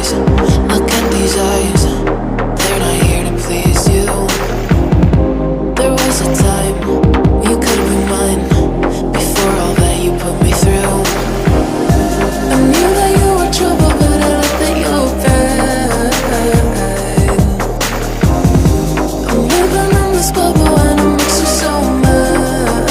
dies. Look at these eyes, they're not here to please you. There was a time you could be mine, before all that you put me through. I knew that you were trouble, but I let that you were bad. I'm living in this bubble and it makes you so mad.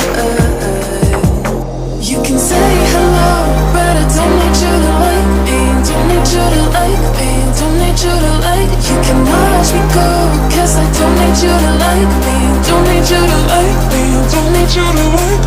You can say hello, but I don't need you to like me. Don't need you to like me. Don't need you to like. You can watch me go, cause I don't need you to like me. Don't need you to like me. Don't need you to like.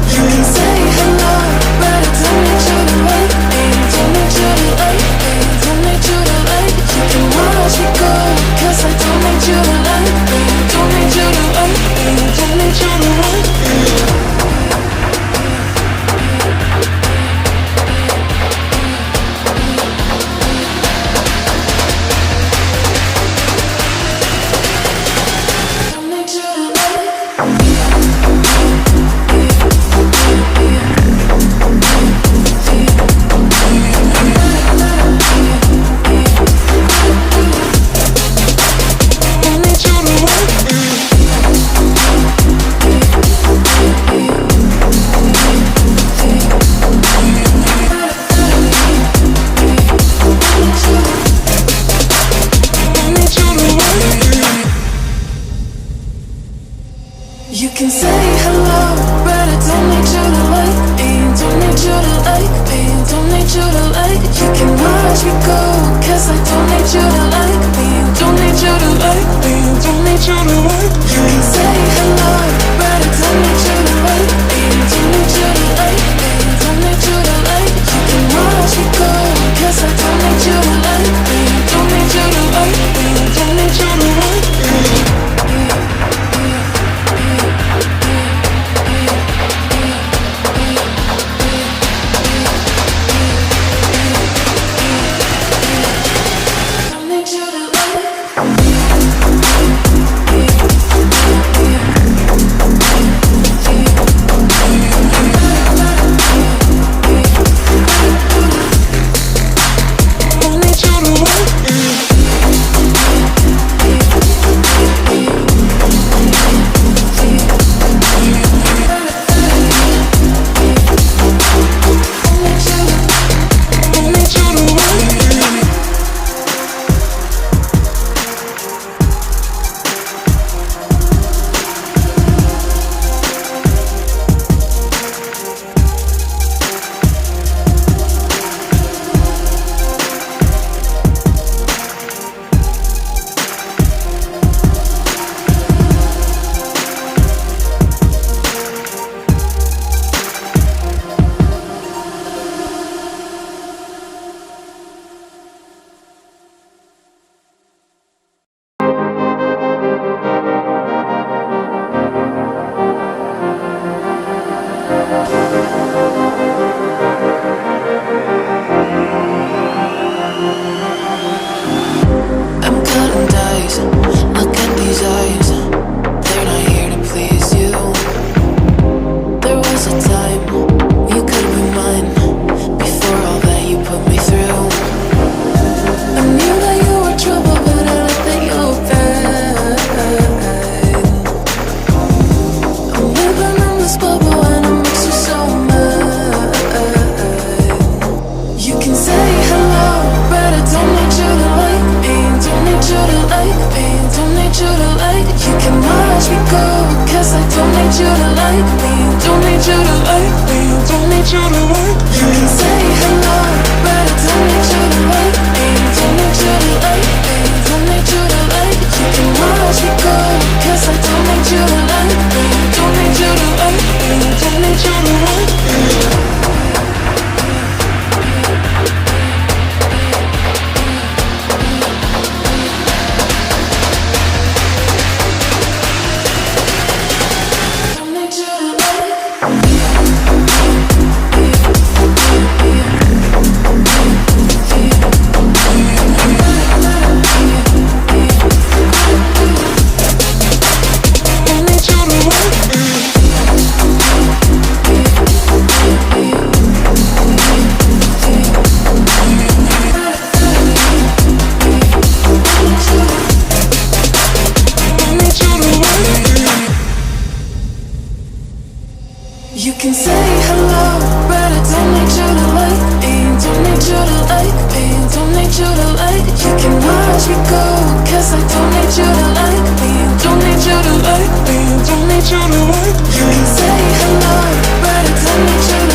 You can say hello, but I don't need you to like me. Don't need you to like me. Don't need you to like. You can watch me go, cause I don't need you to like me. Don't need you to like me. Don't need you to like me. You can say hello, but I don't need you to like me. Don't need you to like me. Don't need you to like. You can watch me go, cause I don't need you to like me. Don't need you to like me. Don't need you to like. You can say hello, but I don't need you to like me. Don't need you to like me. Don't need you to like. You can watch me go, cause I don't need you to like me. Don't need you to like me. Don't need you to like me. watch me go, cause I don't need you to like me. Don't need you to like me. Don't need you to like me. You can say hello, but I don't need you